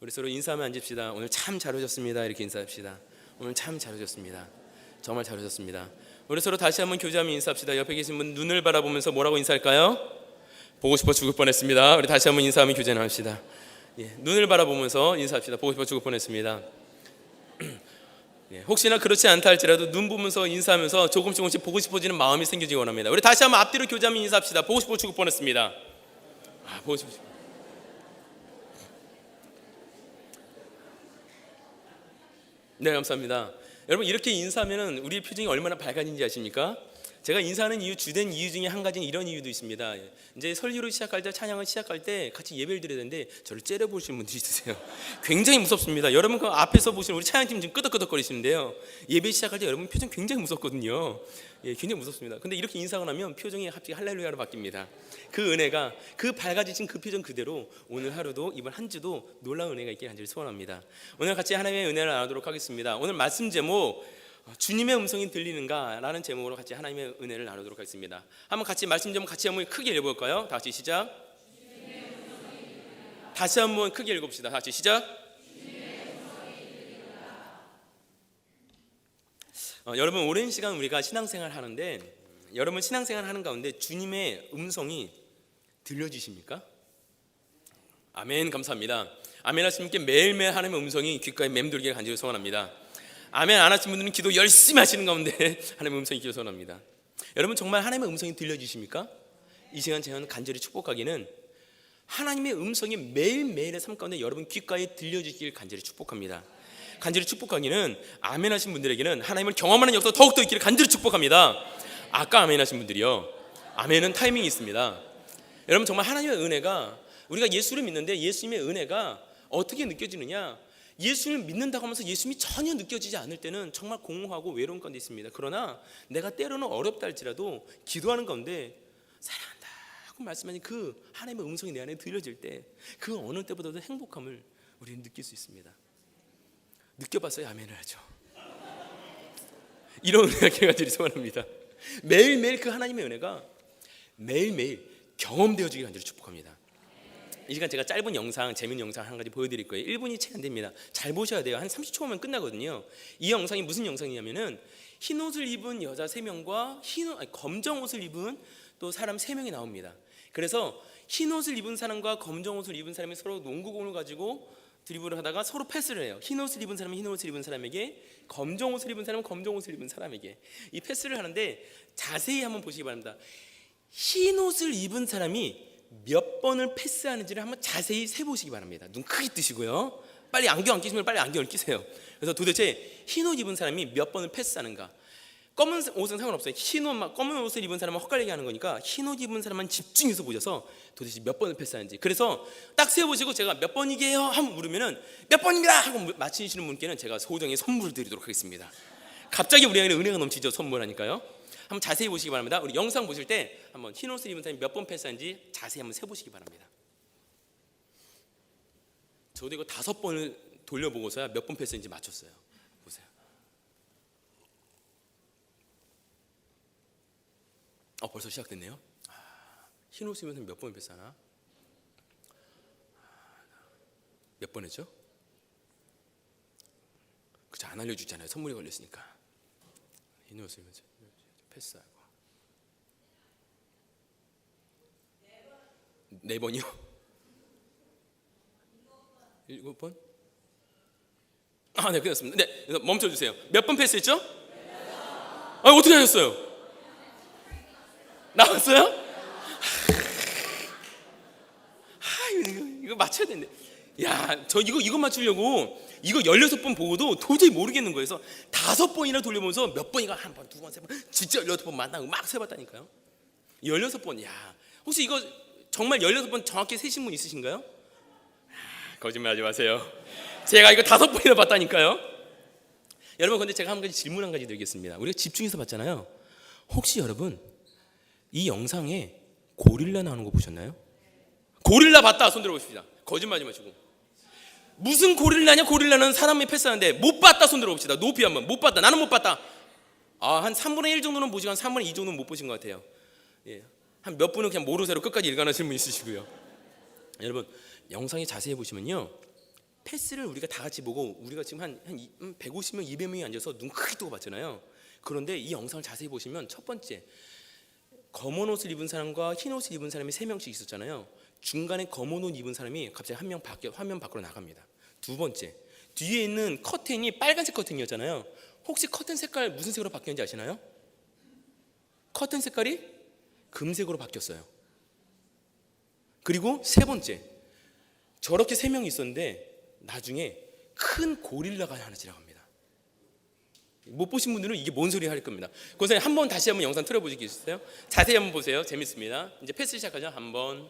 우리 서로 인사하면 앉읍시다. 오늘 참 잘 오셨습니다. 이렇게 인사합시다. 오늘 참 잘 오셨습니다. 정말 잘 오셨습니다. 우리 서로 다시 한번 교제하며 인사합시다. 옆에 계신 분 눈을 바라보면서 뭐라고 인사할까요? 보고 싶어 죽을 뻔했습니다. 우리 다시 한번 인사하며 교제를 합시다. 눈을 바라보면서 인사합시다. 보고 싶어 죽을 뻔했습니다. 혹시나 그렇지 않다 할지라도 눈 보면서 인사하면서 조금씩 보고 싶어지는 마음이 생기기 원합니다. 우리 다시 한번 앞뒤로 교제하며 인사합시다. 보고 싶어 죽을 뻔했습니다. 보고 싶어. 네, 감사합니다. 여러분, 이렇게 인사하면 우리의 표정이 얼마나 밝아진지 아십니까? 제가 인사하는 주된 이유 중에 한 가지는 이런 이유도 있습니다. 이제 설교를 시작할 때, 찬양을 시작할 때 같이 예배를 드려야 되는데 저를 째려보시는 분들이 있으세요. 굉장히 무섭습니다. 여러분 그 앞에서 보시는 우리 찬양팀 지금 끄덕끄덕거리시는데요, 예배 시작할 때 여러분 표정 굉장히 무섭거든요. 굉장히 무섭습니다. 근데 이렇게 인사가 나면 표정이 갑자기 할렐루야로 바뀝니다. 그 은혜가, 그 밝아지신 그 표정 그대로 오늘 하루도, 이번 한 주도 놀라운 은혜가 있길 간절히 소원합니다. 오늘 같이 하나님의 은혜를 나누도록 하겠습니다. 오늘 말씀 제목, 주님의 음성이 들리는가? 라는 제목으로 같이 하나님의 은혜를 나누도록 하겠습니다. 한번 같이 말씀 제목 같이 한번 크게 읽어볼까요? 다 같이 시작. 다시 한번 크게 읽읍시다. 다 같이 시작. 여러분, 오랜 시간 우리가 신앙생활 하는데, 여러분 신앙생활 하는 가운데 주님의 음성이 들려지십니까? 아멘. 감사합니다. 아멘 하시는 분께 매일매일 하나님의 음성이 귓가에 맴돌기를 간절히 소원합니다. 아멘 안 하시는 분들은 기도 열심히 하시는 가운데 하나님의 음성이 기도 소원합니다. 여러분, 정말 하나님의 음성이 들려지십니까? 이 시간 제가 간절히 축복하기는 하나님의 음성이 매일매일의 삶 가운데 여러분 귓가에 들려지길 간절히 축복합니다. 간절히 축복하기는 아멘 하신 분들에게는 하나님을 경험하는 역사가 더욱더 있기를 간절히 축복합니다. 아까 아멘 하신 분들이요, 아멘은 타이밍이 있습니다. 여러분, 정말 하나님의 은혜가, 우리가 예수를 믿는데 예수님의 은혜가 어떻게 느껴지느냐, 예수님을 믿는다고 하면서 예수님이 전혀 느껴지지 않을 때는 정말 공허하고 외로운 가운데 있습니다. 그러나 내가 때로는 어렵다 할지라도 기도하는 가운데 사랑한다 하고 말씀하신 그 하나님의 음성이 내 안에 들려질 때 그 어느 때보다도 행복함을 우리는 느낄 수 있습니다. 느껴봤어야 아멘을 하죠. 이런 은혜가 간절히 소원합니다. 매일매일 그 하나님의 은혜가 매일매일 경험되어지길 간절히 축복합니다. 이 시간 제가 짧은 영상, 재밌는 영상 한 가지 보여드릴 거예요. 1분이 채 안 됩니다. 잘 보셔야 돼요. 한 30초면 끝나거든요. 이 영상이 무슨 영상이냐면은 흰 옷을 입은 여자 3명과 검정 옷을 입은 또 사람 3명이 나옵니다. 그래서 흰 옷을 입은 사람과 검정 옷을 입은 사람이 서로 농구공을 가지고 드리블을 하다가 서로 패스를 해요. 흰 옷을 입은 사람은 흰 옷을 입은 사람에게, 검정 옷을 입은 사람은 검정 옷을 입은 사람에게 이 패스를 하는데 자세히 한번 보시기 바랍니다. 흰 옷을 입은 사람이 몇 번을 패스하는지를 한번 자세히 세보시기 바랍니다. 눈 크게 뜨시고요. 빨리 안경 안 끼시면 빨리 안경을 끼세요. 그래서 도대체 흰 옷 입은 사람이 몇 번을 패스하는가? 검은 옷은 상관없어요. 흰 옷, 검은 옷을 입은 사람은 헛갈리게 하는 거니까 흰 옷 입은 사람만 집중해서 보셔서 도대체 몇 번을 패스하는지. 그래서 딱 세보시고 제가 몇 번이게요? 하고 물으면은 몇 번입니다! 하고 맞히시는 분께는 제가 소정의 선물을 드리도록 하겠습니다. 갑자기 우리에게는 은혜가 넘치죠. 선물하니까요. 한번 자세히 보시기 바랍니다. 우리 영상 보실 때 한번 흰 옷을 입은 사람이 몇 번 패스한지 자세히 한번 세보시기 바랍니다. 저도 이거 5번을 돌려보고서야 몇 번 패스인지 맞췄어요. 보세요. 벌써 시작됐네요. 흰 옷을 입은 사람이 몇 번 패스하나? 몇 번 했죠? 그저 안 알려주잖아요. 선물이 걸렸으니까. 흰 옷을 입은 사람이 패스하고 4번이요? 7번? 네, 끝났습니다. 네, 멈춰주세요. 몇 번 패스했죠? 어떻게 하셨어요? 나왔어요? 이거 맞춰야 되는데. 야, 저 이거 맞추려고 이거 16번 보고도 도저히 모르겠는 거예요. 그래서 5번이나 돌려보면서 몇 번인가, 한 번, 2번, 3번, 진짜 16번 만나고 막 세봤다니까요. 16번. 야, 혹시 이거 정말 16번 정확히 세신 분 있으신가요? 거짓말하지 마세요. 제가 이거 5번이나 봤다니까요. 여러분, 근데 제가 한 가지 질문 한 가지 드리겠습니다. 우리가 집중해서 봤잖아요. 혹시 여러분 이 영상에 고릴라 나오는 거 보셨나요? 고릴라 봤다 손 들어보십시다. 거짓말하지 마시고. 무슨 고릴라냐? 고릴라는 사람이 패스하는데 못 봤다 손 들어봅시다. 높이 한번. 못 봤다. 나는 못 봤다. 한 3분의 1 정도는 보시고 한 3분의 2 정도는 못 보신 것 같아요. 한 몇 분은 그냥 모르쇠로 끝까지 일관하시는 분 있으시고요. 여러분, 영상에 자세히 보시면요, 패스를 우리가 다 같이 보고 우리가 지금 한 150명, 200명이 앉아서 눈 크게 뜨고 봤잖아요. 그런데 이 영상을 자세히 보시면 첫 번째 검은 옷을 입은 사람과 흰 옷을 입은 사람이 3명씩 있었잖아요. 중간에 검은 옷 입은 사람이 갑자기 한 명 화면 밖으로 나갑니다. 두 번째, 뒤에 있는 커튼이 빨간색 커튼이었잖아요. 혹시 커튼 색깔 무슨 색으로 바뀌었는지 아시나요? 커튼 색깔이 금색으로 바뀌었어요. 그리고 세 번째, 저렇게 3명이 있었는데 나중에 큰 고릴라가 하나 지나갑니다. 못 보신 분들은 이게 뭔 소리 할 겁니다. 권사님 한번 다시 한번 영상 틀어보시겠어요? 자세히 한번 보세요. 재밌습니다. 이제 패스 시작하죠. 한 번,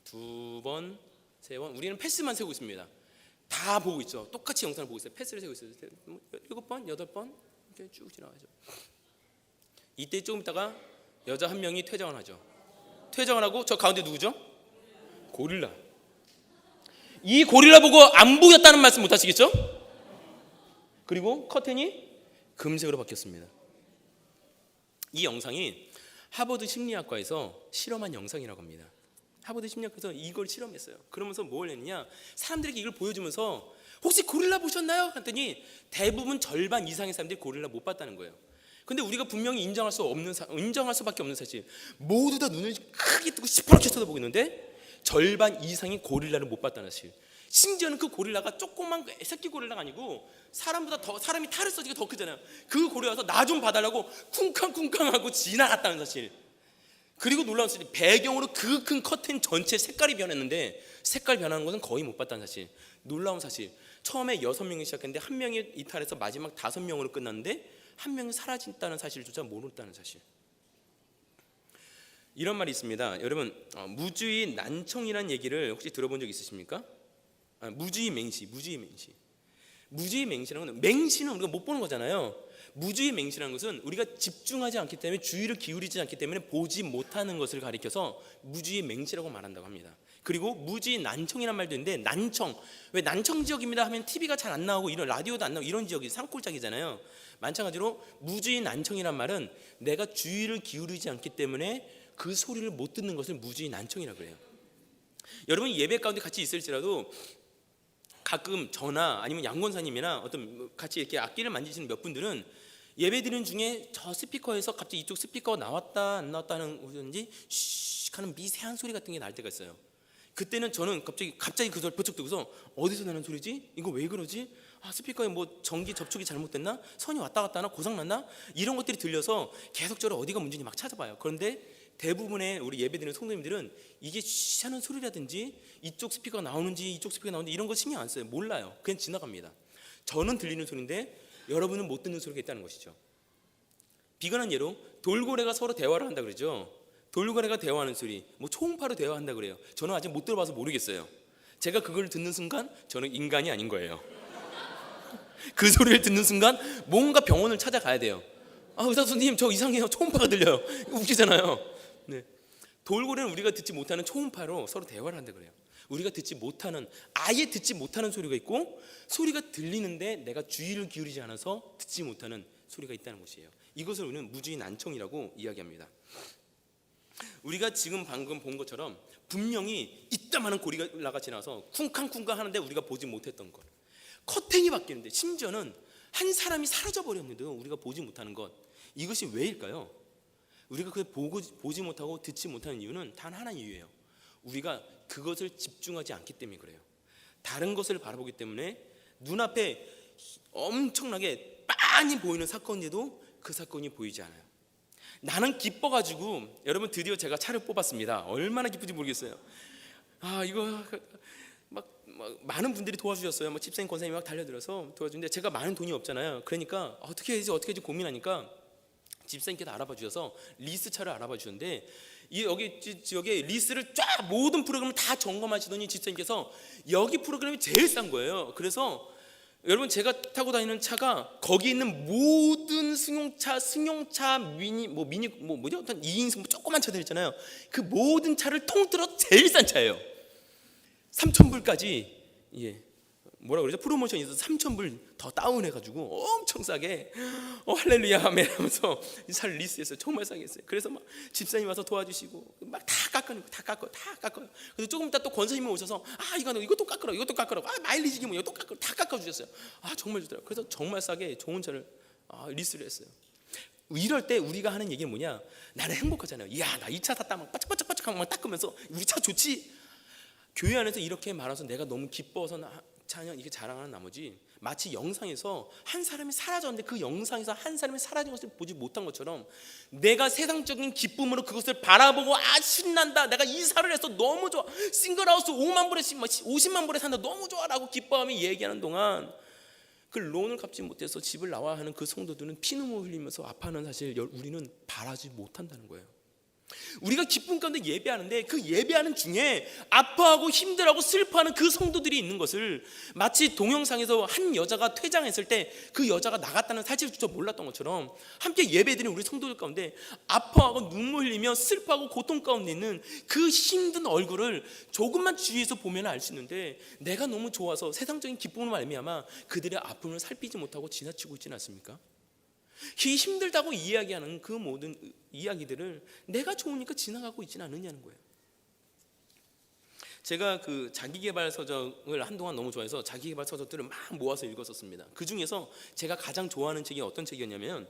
두 번, 세 번. 우리는 패스만 세고 있습니다. 다 보고 있죠. 똑같이 영상을 보고 있어요. 패스를 세고 있어요. 7번, 8번 이렇게 쭉 지나가죠. 이때 조금 있다가 여자 한 명이 퇴장을 하죠. 퇴장을 하고 저 가운데 누구죠? 고릴라. 이 고릴라 보고 안 보였다는 말씀 못 하시겠죠? 그리고 커튼이 금색으로 바뀌었습니다. 이 영상이 하버드 심리학과에서 실험한 영상이라고 합니다. 하버드 심리학과에서 이걸 실험했어요. 그러면서 뭘 했냐? 사람들에게 이걸 보여주면서 혹시 고릴라 보셨나요? 했더니 대부분 절반 이상의 사람들이 고릴라 못 봤다는 거예요. 근데 우리가 분명히 인정할 수밖에 없는 사실, 모두 다 눈을 크게 뜨고 시퍼렇게 쳐다보고 있는데 절반 이상이 고릴라를 못 봤다는 사실. 심지어는 그 고릴라가 조그만 새끼 고릴라가 아니고 사람보다 더, 사람이 탈을 써지게 더 크잖아요. 그 고릴라가 나 좀 봐달라고 쿵쾅쿵쾅하고 지나갔다는 사실. 그리고 놀라운 사실이 배경으로 그 큰 커튼 전체 색깔이 변했는데 색깔 변하는 것은 거의 못 봤다는 사실. 놀라운 사실. 처음에 6명이 시작했는데 한 명이 이탈해서 마지막 5명으로 끝났는데 한 명이 사라졌다는 사실조차 모른다는 사실. 이런 말이 있습니다. 여러분, 무주의 난청이라는 얘기를 혹시 들어본 적 있으십니까? 무주의 맹시. 무주의 맹시라는 건, 맹시는 우리가 못 보는 거잖아요. 무주의 맹시라는 것은 우리가 집중하지 않기 때문에, 주의를 기울이지 않기 때문에 보지 못하는 것을 가리켜서 무주의 맹시라고 말한다고 합니다. 그리고 무주의 난청이라는 말도 있는데, 난청, 왜 난청 지역입니다 하면 TV가 잘 안 나오고 이런 라디오도 안 나오고 이런 지역이 산골짜기잖아요. 마찬가지로 무주의 난청이란 말은 내가 주의를 기울이지 않기 때문에 그 소리를 못 듣는 것을 무주의 난청이라고 그래요. 여러분 예배 가운데 같이 있을지라도 가끔 저나 아니면 양권사님이나 어떤 같이 이렇게 악기를 만지시는 몇 분들은 예배 드리는 중에 저 스피커에서 갑자기 이쪽 스피커가 나왔다 안 나왔다 하는 것인지 씩 하는 미세한 소리 같은 게 날 때가 있어요. 그때는 저는 갑자기 그 소리 버쩍 뜨고서 어디서 나는 소리지? 이거 왜 그러지? 스피커에 뭐 전기 접촉이 잘못됐나? 선이 왔다 갔다 하나? 고장났나? 이런 것들이 들려서 계속적으로 어디가 문제인지 막 찾아봐요. 그런데 대부분의 우리 예배드리는 성도님들은 이게 쉬 하는 소리라든지 이쪽 스피커가 나오는지 이쪽 스피커가 나오는지 이런 거 신경 안 써요. 몰라요. 그냥 지나갑니다. 저는 들리는 소리인데 여러분은 못 듣는 소리가 있다는 것이죠. 비근한 예로 돌고래가 서로 대화를 한다 그러죠. 돌고래가 대화하는 소리, 뭐 초음파로 대화한다 그래요. 저는 아직 못 들어봐서 모르겠어요. 제가 그걸 듣는 순간 저는 인간이 아닌 거예요. 그 소리를 듣는 순간 뭔가 병원을 찾아가야 돼요. 의사 선생님 저 이상해요. 초음파가 들려요. 웃기잖아요. 네. 돌고래는 우리가 듣지 못하는 초음파로 서로 대화를 한다 그래요. 우리가 듣지 못하는, 아예 듣지 못하는 소리가 있고 소리가 들리는데 내가 주의를 기울이지 않아서 듣지 못하는 소리가 있다는 것이에요. 이것을 우리는 무주의 난청이라고 이야기합니다. 우리가 지금 방금 본 것처럼 분명히 이따만한 고릴라가 지나서 쿵쾅쿵쾅 하는데 우리가 보지 못했던 것, 커튼이 바뀌는데 심지어는 한 사람이 사라져 버렸는데도 우리가 보지 못하는 것, 이것이 왜일까요? 우리가 그걸 보지 못하고 듣지 못하는 이유는 단 하나 이유예요. 우리가 그것을 집중하지 않기 때문에 그래요. 다른 것을 바라보기 때문에 눈앞에 엄청나게 빤히 보이는 사건인데도 그 사건이 보이지 않아요. 나는 기뻐가지고 여러분 드디어 제가 차를 뽑았습니다. 얼마나 기쁜지 모르겠어요. 이거 막 많은 분들이 도와주셨어요. 집사님, 권사님이 막 달려들어서 도와주는데 제가 많은 돈이 없잖아요. 그러니까 어떻게 해야지 고민하니까 집사님께서 알아봐 주셔서 리스 차를 알아봐 주셨는데 여기 지역에 리스를 쫙 모든 프로그램을 다 점검하시더니 집사님께서 여기 프로그램이 제일 싼 거예요. 그래서 여러분 제가 타고 다니는 차가 거기 있는 모든 승용차 미니 뭐죠? 어떤 2인승 조그만 차들 있잖아요. 그 모든 차를 통틀어 제일 싼 차예요. 3,000불까지 뭐라 그러죠? 프로모션이 있어서 3,000불 더 다운해가지고 엄청 싸게 할렐루야 아멘 하면서 이 차를 리스했어요. 정말 싸게 했어요. 그래서 막 집사님 와서 도와주시고 막 다 깎아요. 그래서 조금 있다 또 권사님이 오셔서 이것도 깎으라고 마일리지 기본 이것도 깎으라고 다 깎아주셨어요. 정말 좋더라고요. 그래서 정말 싸게 좋은 차를 리스를 했어요. 이럴 때 우리가 하는 얘기는 뭐냐? 나는 행복하잖아요. 이야, 나 이 차 샀다 막 바짝바짝바짝 막 닦으면서 우리 차 좋지? 교회 안에서 이렇게 말해서 내가 너무 기뻐서 찬양 이렇게 자랑하는 나머지 마치 영상에서 한 사람이 사라졌는데 그 영상에서 한 사람이 사라진 것을 보지 못한 것처럼 내가 세상적인 기쁨으로 그것을 바라보고 신난다, 내가 이사를 해서 너무 좋아, 싱글하우스 5만 불에 50만 불에 산다, 너무 좋아라고 기뻐하며 얘기하는 동안 그 론을 갚지 못해서 집을 나와야 하는 그 성도들은 피눈물 흘리면서 아파하는 사실 우리는 바라지 못한다는 거예요. 우리가 기쁨 가운데 예배하는데 그 예배하는 중에 아파하고 힘들어하고 슬퍼하는 그 성도들이 있는 것을 마치 동영상에서 한 여자가 퇴장했을 때 그 여자가 나갔다는 사실조차 몰랐던 것처럼 함께 예배드리는 우리 성도들 가운데 아파하고 눈물 흘리며 슬퍼하고 고통 가운데 있는 그 힘든 얼굴을 조금만 주위에서 보면 알 수 있는데 내가 너무 좋아서 세상적인 기쁨으로 말미암아 그들의 아픔을 살피지 못하고 지나치고 있지는 않습니까? 힘들다고 이야기하는 그 모든 이야기들을 내가 좋으니까 지나가고 있지는 않느냐는 거예요. 제가 그 자기계발 서적을 한동안 너무 좋아해서 자기계발 서적들을 막 모아서 읽었었습니다. 그 중에서 제가 가장 좋아하는 책이 어떤 책이었냐면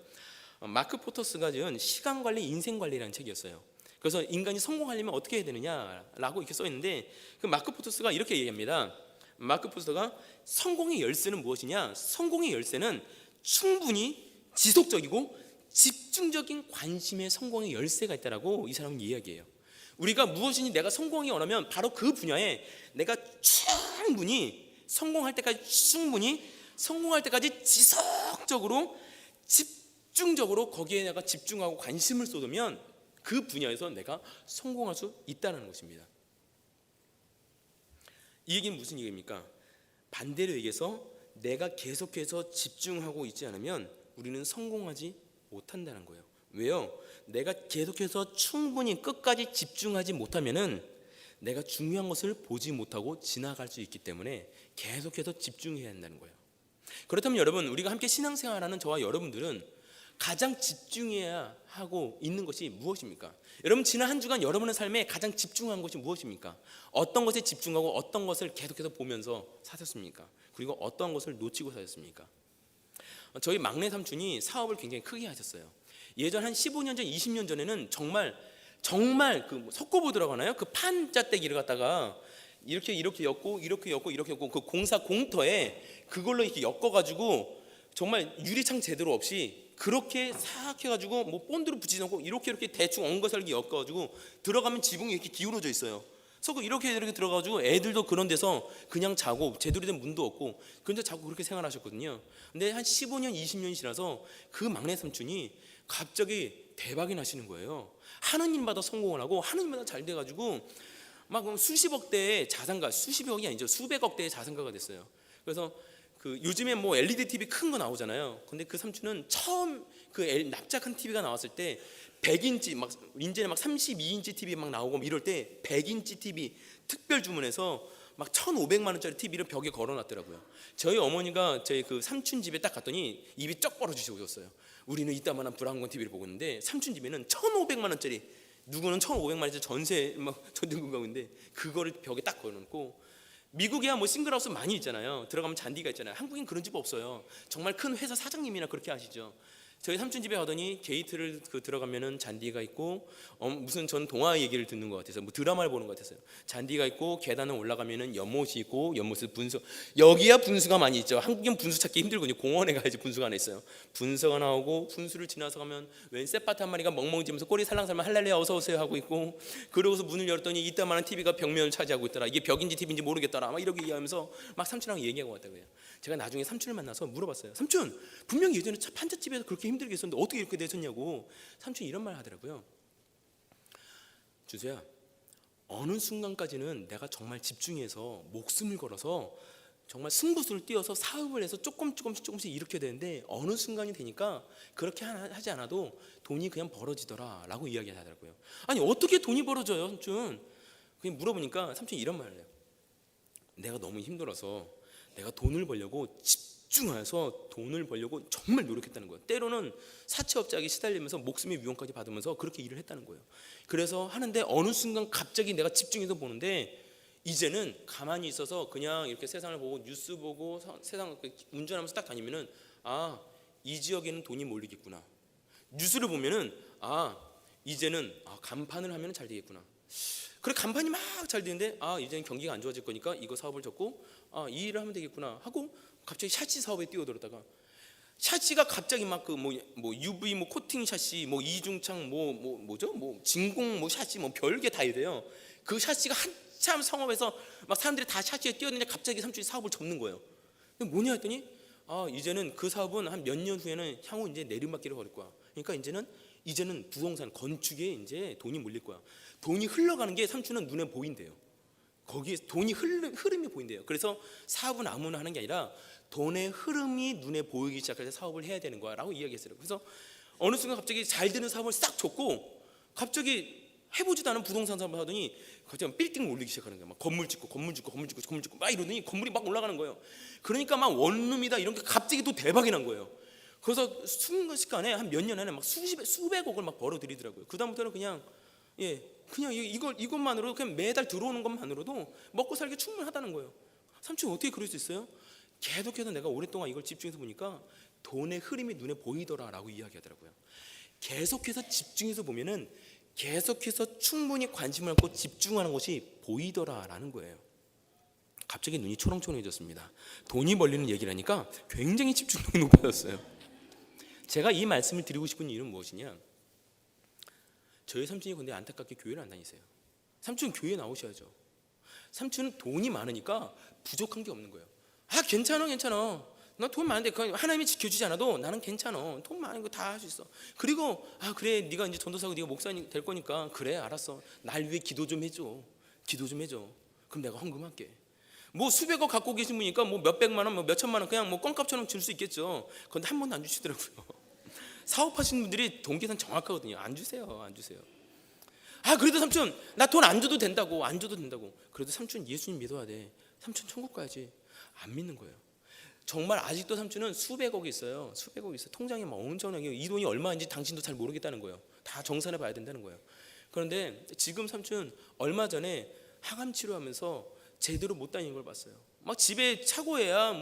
마크 포터스가 지은 시간관리, 인생관리라는 책이었어요. 그래서 인간이 성공하려면 어떻게 해야 되느냐라고 이렇게 써있는데 그 마크 포터스가 이렇게 얘기합니다. 마크 포터스가 성공의 열쇠는 무엇이냐? 성공의 열쇠는 충분히 지속적이고 집중적인 관심의 성공의 열쇠가 있다라고 이 사람은 이야기해요. 우리가 무엇이니 내가 성공이 원하면 바로 그 분야에 내가 충분히 성공할 때까지 지속적으로 집중적으로 거기에 내가 집중하고 관심을 쏟으면 그 분야에서 내가 성공할 수 있다는 것입니다. 이 얘기는 무슨 얘기입니까? 반대로 얘기해서 내가 계속해서 집중하고 있지 않으면 우리는 성공하지 못한다는 거예요. 왜요? 내가 계속해서 충분히 끝까지 집중하지 못하면은 내가 중요한 것을 보지 못하고 지나갈 수 있기 때문에 계속해서 집중해야 한다는 거예요. 그렇다면 여러분, 우리가 함께 신앙생활하는 저와 여러분들은 가장 집중해야 하고 있는 것이 무엇입니까? 여러분, 지난 한 주간 여러분의 삶에 가장 집중한 것이 무엇입니까? 어떤 것에 집중하고 어떤 것을 계속해서 보면서 사셨습니까? 그리고 어떤 것을 놓치고 사셨습니까? 저희 막내 삼촌이 사업을 굉장히 크게 하셨어요. 예전 한 15년 전, 20년 전에는 정말 그 석고보드라고 하나요? 그 판자떼기를 갖다가 이렇게 엮고 그 공사 공터에 그걸로 이렇게 엮어가지고 정말 유리창 제대로 없이 그렇게 싹 해가지고 뭐 본드로 붙이지 않고 이렇게 대충 엉거살게 엮어가지고 들어가면 지붕이 이렇게 기울어져 있어요. 그래서 이렇게 들어가지고 애들도 그런 데서 그냥 자고 제대로 된 문도 없고 그런데 자고 그렇게 생활하셨거든요. 근데 한 15년 20년이 지나서 그 막내 삼촌이 갑자기 대박이 나시는 거예요. 하는 일마다 성공을 하고 하는 일마다 잘 돼가지고 막 수십억 대의 자산가, 수십억이 아니죠, 수백억 대의 자산가가 됐어요. 그래서 그 요즘에 뭐 LED TV 큰 거 나오잖아요. 근데 그 삼촌은 처음 그 납작한 TV가 나왔을 때 100인치 막 이제는 막 32인치 TV 막 나오고 이럴 때 100인치 TV 특별 주문해서 막 1,500만 원짜리 TV를 벽에 걸어놨더라고요. 저희 어머니가 저희 그 삼촌 집에 딱 갔더니 입이 쩍 벌어지시고 오셨어요. 우리는 이따만한 브라운관 TV를 보고 있는데 삼촌 집에는 1,500만 원짜리, 누구는 1,500만 원짜리 전세 막 전등급 가고 있는데 그거를 벽에 딱 걸어놓고, 미국이야 뭐 싱글하우스 많이 있잖아요. 들어가면 잔디가 있잖아요. 한국엔 그런 집 없어요. 정말 큰 회사 사장님이나 그렇게 하시죠. 저희 삼촌 집에 가더니 게이트를 들어가면은 잔디가 있고 무슨 전 동화 얘기를 듣는 것 같아서 뭐 드라마를 보는 것 같았어요. 잔디가 있고 계단을 올라가면은 연못이 있고 연못에 분수, 여기야 분수가 많이 있죠. 한국엔 분수 찾기 힘들거든요. 공원에 가야지 분수가 하나 있어요. 분수가 나오고 분수를 지나서 가면 웬 쌔파트 한 마리가 멍멍지면서 꼬리 살랑살랑 할렐루야 어서 오세요 하고 있고, 그러고서 문을 열었더니 이따만한 TV가 벽면을 차지하고 있더라. 이게 벽인지 TV인지 모르겠더라. 막 이렇게 얘기하면서 막 삼촌하고 얘기하고 왔다고요. 제가 나중에 삼촌을 만나서 물어봤어요. 삼촌, 분명히 예전에 판잣집에서 그렇게 힘들게 있었는데 어떻게 이렇게 되셨냐고. 삼촌이 이런 말 하더라고요. 주세야, 어느 순간까지는 내가 정말 집중해서 목숨을 걸어서 정말 승부수를 띄어서 사업을 해서 조금씩 이렇게 되는데 어느 순간이 되니까 그렇게 하지 않아도 돈이 그냥 벌어지더라 라고 이야기하더라고요. 아니 어떻게 돈이 벌어져요 삼촌? 그냥 물어보니까 삼촌이 이런 말을 해요. 내가 너무 힘들어서 내가 돈을 벌려고 집중해서 돈을 벌려고 정말 노력했다는 거예요. 때로는 사채업자에게 시달리면서 목숨의 위험까지 받으면서 그렇게 일을 했다는 거예요. 그래서 하는데 어느 순간 갑자기 내가 집중해서 보는데 이제는 가만히 있어서 그냥 이렇게 세상을 보고 뉴스 보고 세상 운전하면서 딱 다니면은 이 지역에는 돈이 몰리겠구나. 뉴스를 보면은 이제는 간판을 하면 잘 되겠구나. 그래 간판이 막 잘 되는데 이제는 경기가 안 좋아질 거니까 이거 사업을 접고 이 일을 하면 되겠구나 하고 갑자기 샤시 사업에 뛰어들었다가 샤시가 갑자기 막 그 뭐 UV 뭐 코팅 샤시 뭐 이중창 뭐죠 뭐 진공 뭐 샤시 뭐 별게 다 이래요. 그 샤시가 한참 성업에서 막 사람들이 다 샤시에 뛰었는데 갑자기 삼촌이 사업을 접는 거예요. 근데 뭐냐 했더니 이제는 그 사업은 한 몇 년 후에는 향후 이제 내리막길을 걸을 거야. 그러니까 이제는 부동산 건축에 이제 돈이 몰릴 거야. 돈이 흘러가는 게 삼촌은 눈에 보인대요. 거기에 돈이 흐름이 보인대요. 그래서 사업은 아무나 하는 게 아니라 돈의 흐름이 눈에 보이기 시작할 때 사업을 해야 되는 거야라고 이야기했어요. 그래서 어느 순간 갑자기 잘 되는 사업을 싹 줬고 갑자기 해보지도 않은 부동산 사업을 하더니 갑자기 빌딩을 올리기 시작하는 거야. 막 건물 짓고 막 이러더니 건물이 막 올라가는 거예요. 그러니까 막 원룸이다 이런 게 갑자기 또 대박이 난 거예요. 그래서 순간에 한 몇 년 안에 막 수백억을 막 벌어들이더라고요. 그 다음부터는 그냥 이것만으로도 그냥 매달 들어오는 것만으로도 먹고 살기 충분하다는 거예요. 삼촌 어떻게 그럴 수 있어요? 계속해서 내가 오랫동안 이걸 집중해서 보니까 돈의 흐름이 눈에 보이더라라고 이야기하더라고요. 계속해서 집중해서 보면은 계속해서 충분히 관심을 갖고 집중하는 것이 보이더라라는 거예요. 갑자기 눈이 초롱초롱해졌습니다. 돈이 벌리는 얘기라니까 굉장히 집중력이 높아졌어요. 제가 이 말씀을 드리고 싶은 이유는 무엇이냐? 저희 삼촌이 근데 안타깝게 교회를 안 다니세요. 삼촌 교회 나오셔야죠. 삼촌은 돈이 많으니까 부족한 게 없는 거예요. 괜찮아 나 돈 많은데 하나님이 지켜주지 않아도 나는 괜찮아. 돈 많은 거 다 할 수 있어. 그리고 그래 네가 이제 전도사고 네가 목사님 될 거니까 그래 알았어. 날 위해 기도 좀 해줘. 그럼 내가 헌금할게. 뭐 수백억 갖고 계신 분이니까 뭐 몇백만 원, 뭐 몇천만 원 그냥 뭐 껌값처럼 줄 수 있겠죠. 그런데 한 번도 안 주시더라고요. 사업하시는 분들이 돈 계산 정확하거든요. 안 주세요. 그래도 삼촌 나 돈 안 줘도 된다고. 그래도 삼촌 예수님 믿어야 돼. 삼촌 천국 가야지. 안 믿는 거예요. 정말 아직도 삼촌은 수백억이 있어요. 통장에 막 엄청나게 이 돈이 얼마인지 당신도 잘 모르겠다는 거예요. 다 정산해 봐야 된다는 거예요. 그런데 지금 삼촌 얼마 전에 항암 치료하면서 제대로 못 다니는 걸 봤어요. 막 집에 차고에야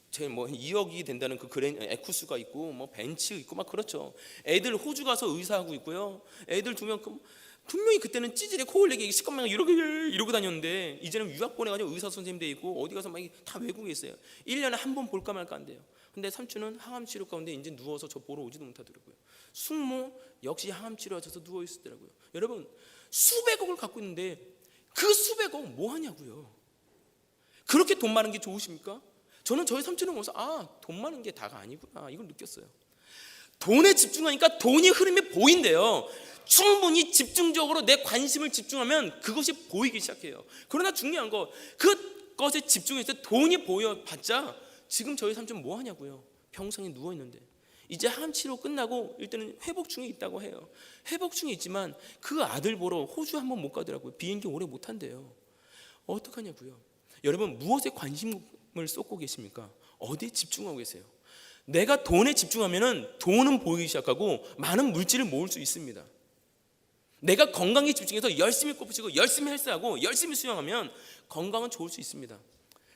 제 2억이 된다는 그 그랜 에쿠스가 있고 뭐 벤츠 있고 막 그렇죠. 애들 호주 가서 의사하고 있고요. 애들 2명 분명히 그때는 찌질에 코 흘리게 시커멓게 이러고 다녔는데 이제는 유학 보내가지고 의사 선생님 돼 있고 어디 가서 막 다 외국에 있어요. 1년에 한 번 볼까 말까 한대요. 근데 삼촌은 항암 치료 가운데 이제 누워서 저 보러 오지도 못하더라고요. 숙모 역시 항암 치료하셔서 누워 있었더라고요. 여러분 수백억을 갖고 있는데 그 수백억 뭐 하냐고요. 그렇게 돈 많은 게 좋으십니까? 저는 저희 삼촌을 보면서 돈 많은 게 다가 아니구나 이걸 느꼈어요. 돈에 집중하니까 돈이 흐름이 보인대요. 충분히 집중적으로 내 관심을 집중하면 그것이 보이기 시작해요. 그러나 중요한 거 그것에 집중해서 돈이 보여봤자 지금 저희 삼촌 뭐 하냐고요. 병상에 누워있는데 이제 항암 치료 끝나고 일단은 회복 중에 있다고 해요. 회복 중에 있지만 그 아들 보러 호주 한번 못 가더라고요. 비행기 오래 못 한대요. 어떡하냐고요. 여러분 무엇에 관심을 쏟고 계십니까? 어디에 집중하고 계세요? 내가 돈에 집중하면은 돈은 보이기 시작하고 많은 물질을 모을 수 있습니다. 내가 건강에 집중해서 열심히 꼽치고 열심히 헬스하고 열심히 수영하면 건강은 좋을 수 있습니다.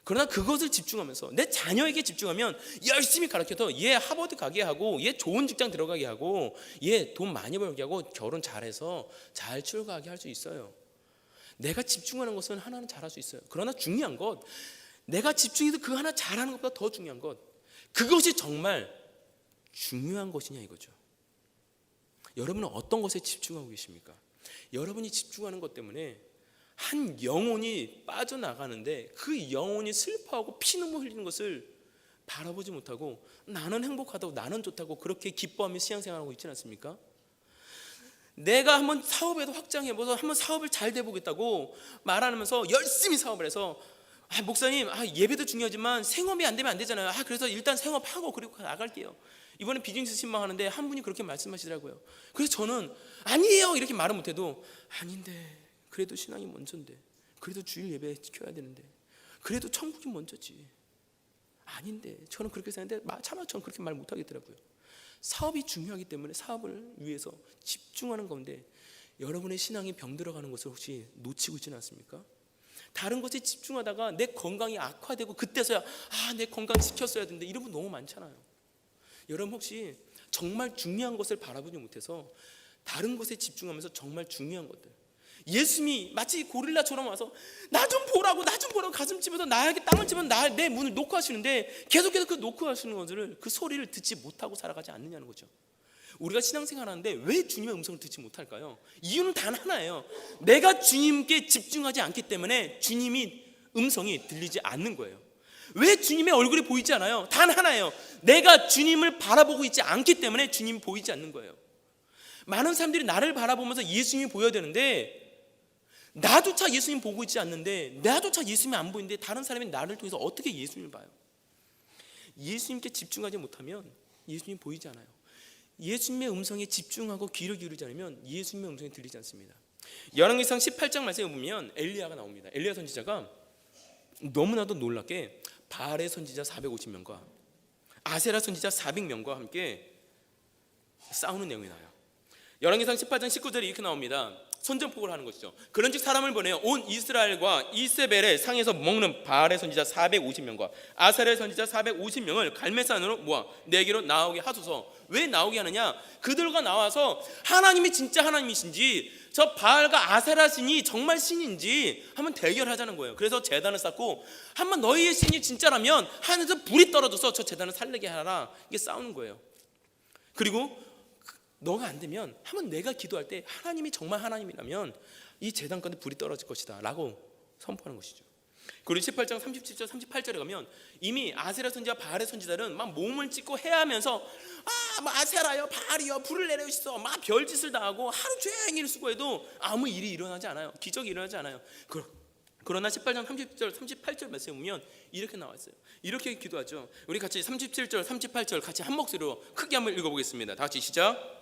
그러나 그것을 집중하면서 내 자녀에게 집중하면 열심히 가르쳐서 얘 하버드 가게 하고 얘 좋은 직장 들어가게 하고 얘 돈 많이 벌게 하고 결혼 잘해서 잘 출가하게 할 수 있어요. 내가 집중하는 것은 하나는 잘할 수 있어요. 그러나 중요한 것 내가 집중해서 그 하나 잘하는 것보다 더 중요한 것 그것이 정말 중요한 것이냐 이거죠. 여러분은 어떤 것에 집중하고 계십니까? 여러분이 집중하는 것 때문에 한 영혼이 빠져나가는데 그 영혼이 슬퍼하고 피눈물 흘리는 것을 바라보지 못하고 나는 행복하다고 나는 좋다고 그렇게 기뻐하며 신앙생활하고 있지 않습니까? 내가 한번 사업에도 확장해보서 한번 사업을 잘 돼보겠다고 말하면서 열심히 사업을 해서 목사님 예배도 중요하지만 생업이 안 되면 안 되잖아요. 그래서 일단 생업하고 그리고 나갈게요. 이번에 비즈니스 신방하는데 한 분이 그렇게 말씀하시더라고요. 그래서 저는 아니에요 이렇게 말은 못해도 아닌데 그래도 신앙이 먼저인데 그래도 주일 예배 지켜야 되는데 그래도 천국이 먼저지. 아닌데 저는 그렇게 생각하는데 차마 저는 그렇게 말 못하겠더라고요. 사업이 중요하기 때문에 사업을 위해서 집중하는 가운데 여러분의 신앙이 병들어가는 것을 혹시 놓치고 있지는 않습니까? 다른 것에 집중하다가 내 건강이 악화되고 그때서야 내 건강 지켰어야 되는데 이런 분 너무 많잖아요. 여러분 혹시 정말 중요한 것을 바라보지 못해서 다른 것에 집중하면서 정말 중요한 것들, 예수님이 마치 고릴라처럼 와서 나 좀 보라고 가슴 찝어서 나에게 땅을 찝어서 내 문을 놓고 하시는데 계속해서 그 놓고 하시는 것을 그 소리를 듣지 못하고 살아가지 않느냐는 거죠. 우리가 신앙생활 하는데 왜 주님의 음성을 듣지 못할까요? 이유는 단 하나예요. 내가 주님께 집중하지 않기 때문에 주님이 음성이 들리지 않는 거예요. 왜 주님의 얼굴이 보이지 않아요? 단 하나예요. 내가 주님을 바라보고 있지 않기 때문에 주님이 보이지 않는 거예요. 많은 사람들이 나를 바라보면서 예수님이 보여야 되는데 나조차 예수님 보고 있지 않는데, 나조차 예수님이 안 보이는데 다른 사람이 나를 통해서 어떻게 예수님을 봐요? 예수님께 집중하지 못하면 예수님이 보이지 않아요. 예수님의 음성에 집중하고 귀를 기울이지 않으면 예수님의 음성이 들리지 않습니다. 열왕기상 18장 말씀에 보면 엘리야가 나옵니다. 엘리야 선지자가 너무나도 놀랍게 바알의 선지자 450명과 아세라 선지자 400명과 함께 싸우는 내용이 나와요. 열왕기상 18장 19절에 이렇게 나옵니다. 선전포고를 하는 것이죠. 그런즉 사람을 보내어 온 이스라엘과 이세벨의 상에서 먹는 바알의 선지자 450명과 아세라의 선지자 450명을 갈멜산으로 모아 내게로 나오게 하소서. 왜 나오게 하느냐? 그들과 나와서 하나님이 진짜 하나님이신지 저 바알과 아세라 신이 정말 신인지 한번 대결하자는 거예요. 그래서 제단을 쌓고 한번 너희의 신이 진짜라면 하늘에서 불이 떨어져서 저 제단을 살리게 하라. 이게 싸우는 거예요. 그리고 너가 안 되면 한번 내가 기도할 때 하나님이 정말 하나님이라면 이 제단 가운데 불이 떨어질 것이다 라고 선포하는 것이죠. 그리고 18장 37절 38절에 가면 이미 아세라 선지자 바알의 선지자들은 막 몸을 찢고 해하면서 아세라여 바알이여 불을 내려주시소 막 별짓을 다 하고 하루 종일 수고해도 아무 일이 일어나지 않아요. 기적이 일어나지 않아요. 그러나 18장 30절 38절 말씀에 보면 이렇게 나와 있어요. 이렇게 기도하죠. 우리 같이 37절 38절 같이 한 목소리로 크게 한번 읽어보겠습니다. 다 같이 시작.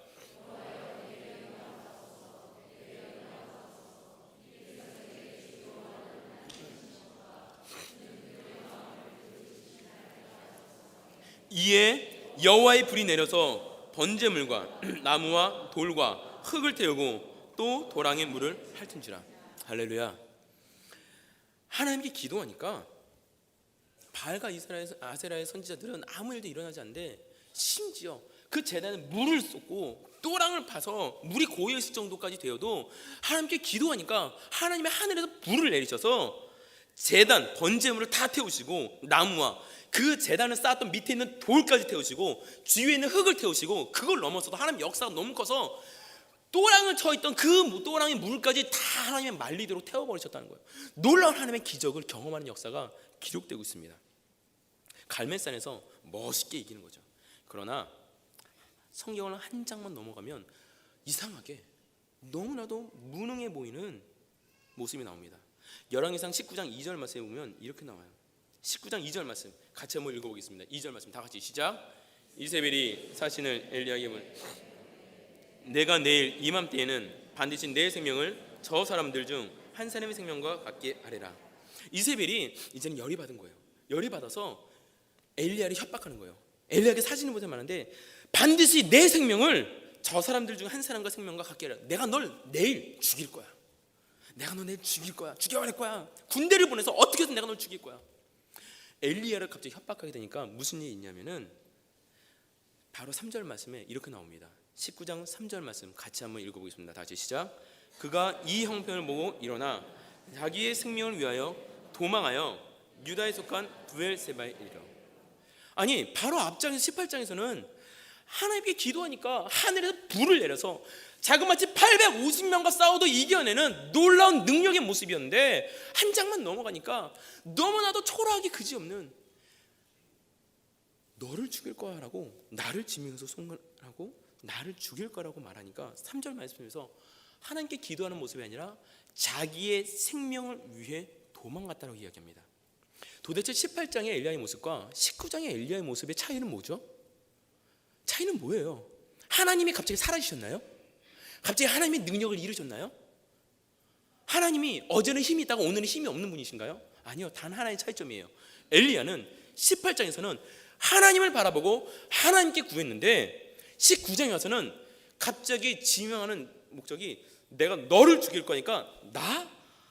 이에 여호와의 불이 내려서 번제물과 나무와 돌과 흙을 태우고 또 도랑의 물을 핥은지라. 할렐루야. 하나님께 기도하니까 바알과 아세라의 선지자들은 아무 일도 일어나지 않는데 심지어 그 제단에 물을 쏟고 또랑을 파서 물이 고여있을 정도까지 되어도 하나님께 기도하니까 하나님의 하늘에서 불을 내리셔서 제단 번제물을 다 태우시고 나무와 그 제단을 쌓았던 밑에 있는 돌까지 태우시고 주위에 있는 흙을 태우시고 그걸 넘어서도 하나님 역사가 너무 커서 또랑을 쳐있던 그 또랑의 물까지 다 하나님의 말리대로 태워버리셨다는 거예요. 놀라운 하나님의 기적을 경험하는 역사가 기록되고 있습니다. 갈멜산에서 멋있게 이기는 거죠. 그러나 성경을 한 장만 넘어가면 이상하게 너무나도 무능해 보이는 모습이 나옵니다. 열왕기상 19장 2절 말씀에 보면 이렇게 나와요. 19장 2절 말씀 같이 한번 읽어보겠습니다. 2절 말씀 다 같이 시작. 이세벨이 사신을 엘리야에게 내가 내일 이맘때에는 반드시 내 생명을 저 사람들 중 한 사람의 생명과 같게 하리라. 이세벨이 이제는 열이 받은 거예요. 열이 받아서 엘리야를 협박하는 거예요. 엘리야에게 사진을 보자 말하는데 반드시 내 생명을 저 사람들 중 한 사람과 생명과 같게 하리라. 내가 널 내일 죽일 거야. 내가 너 내일 죽일 거야. 죽여버릴 거야. 군대를 보내서 어떻게 해서 내가 널 죽일 거야. 엘리야를 갑자기 협박하게 되니까 무슨 일이 있냐면은 바로 3절 말씀에 이렇게 나옵니다. 19장 3절 말씀 같이 한번 읽어보겠습니다. 다시 시작. 그가 이 형편을 보고 일어나 자기의 생명을 위하여 도망하여 유다에 속한 브엘세바에 이르러. 아니 바로 앞장에서 18장에서는 하나님께 기도하니까 하늘에서 불을 내려서 자그마치 850명과 싸워도 이겨내는 놀라운 능력의 모습이었는데 한 장만 넘어가니까 너무나도 초라하기 그지없는 너를 죽일 거야 라고 나를 지면서 손하고 나를 죽일 거라고 말하니까 3절 말씀에서 하나님께 기도하는 모습이 아니라 자기의 생명을 위해 도망갔다고 이야기합니다. 도대체 18장의 엘리야의 모습과 19장의 엘리야의 모습의 차이는 뭐죠? 차이는 뭐예요? 하나님이 갑자기 사라지셨나요? 갑자기 하나님의 능력을 잃으셨나요? 하나님이 어제는 힘이 있다가 오늘은 힘이 없는 분이신가요? 아니요, 단 하나의 차이점이에요. 엘리야는 18장에서는 하나님을 바라보고 하나님께 구했는데 19장에 와서는 갑자기 지명하는 목적이 내가 너를 죽일 거니까 나?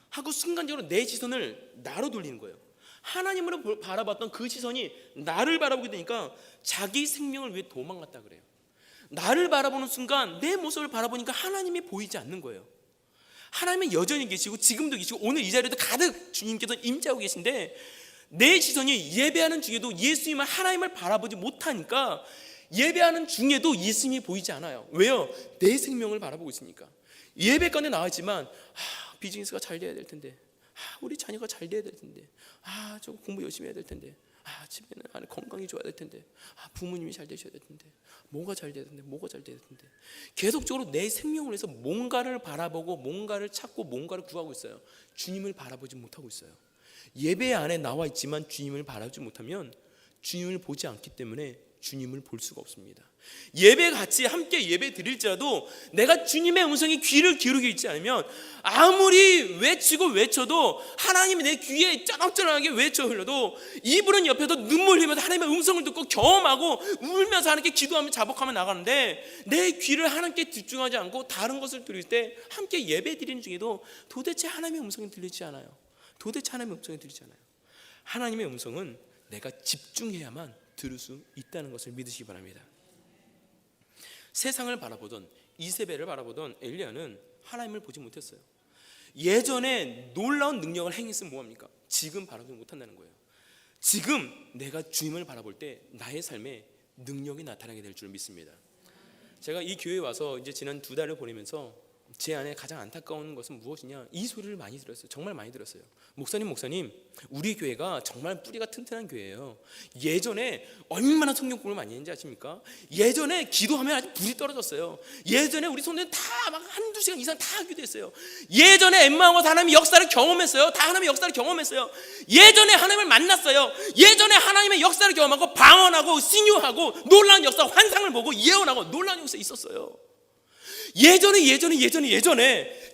하고 순간적으로 내 시선을 나로 돌리는 거예요. 하나님으로 바라봤던 그 시선이 나를 바라보게 되니까 자기 생명을 위해 도망갔다 그래요. 나를 바라보는 순간 내 모습을 바라보니까 하나님이 보이지 않는 거예요. 하나님은 여전히 계시고 지금도 계시고 오늘 이 자리에도 가득 주님께서 임재하고 계신데 내 시선이 예배하는 중에도 예수님을 하나님을 바라보지 못하니까 예배하는 중에도 예수님이 보이지 않아요. 왜요? 내 생명을 바라보고 있으니까. 예배 가운데 나왔지만 비즈니스가 잘 돼야 될 텐데, 우리 자녀가 잘 돼야 될 텐데, 저거 공부 열심히 해야 될 텐데, 집에는 건강이 좋아야 될 텐데, 부모님이 잘 되셔야 될 텐데, 뭐가 잘 돼야 될 텐데, 뭐가 잘 돼야 될 텐데, 계속적으로 내 생명을 위해서 뭔가를 바라보고 뭔가를 찾고 뭔가를 구하고 있어요. 주님을 바라보지 못하고 있어요. 예배 안에 나와 있지만 주님을 바라보지 못하면 주님을 보지 않기 때문에 주님을 볼 수가 없습니다. 예배 같이 함께 예배 드릴지라도 내가 주님의 음성에 귀를 기울이고 있지 않으면 아무리 외치고 외쳐도 하나님이 내 귀에 쩌렁쩌렁하게 외쳐 흘려도 이분은 옆에서 눈물 흘리면서 하나님의 음성을 듣고 경험하고 울면서 하나님께 기도하며 자복하며 나가는데 내 귀를 하나님께 집중하지 않고 다른 것을 들을 때 함께 예배 드리는 중에도 도대체 하나님의 음성이 들리지 않아요. 도대체 하나님의 음성이 들리지 않아요. 하나님의 음성은 내가 집중해야만 들을 수 있다는 것을 믿으시기 바랍니다. 세상을 바라보던 이세벨을 바라보던 엘리야는 하나님을 보지 못했어요. 예전에 놀라운 능력을 행했으면 뭐합니까? 지금 바라보지 못한다는 거예요. 지금 내가 주님을 바라볼 때 나의 삶에 능력이 나타나게 될 줄 믿습니다. 제가 이 교회에 와서 이제 지난 2달을 보내면서 제 안에 가장 안타까운 것은 무엇이냐, 이 소리를 많이 들었어요. 정말 많이 들었어요. 목사님, 우리 교회가 정말 뿌리가 튼튼한 교회예요. 예전에 얼마나 성경 공부를 많이 했는지 아십니까? 예전에 기도하면 아주 불이 떨어졌어요. 예전에 우리 손님 다 막 한두 시간 이상 다 기도했어요. 예전에 엠마오에서 하나님의 역사를 경험했어요. 다 하나님의 역사를 경험했어요. 예전에 하나님을 만났어요. 예전에 하나님의 역사를 경험하고 방언하고 신유하고 놀라운 역사, 환상을 보고 예언하고 놀라운 역사 있었어요. 예전에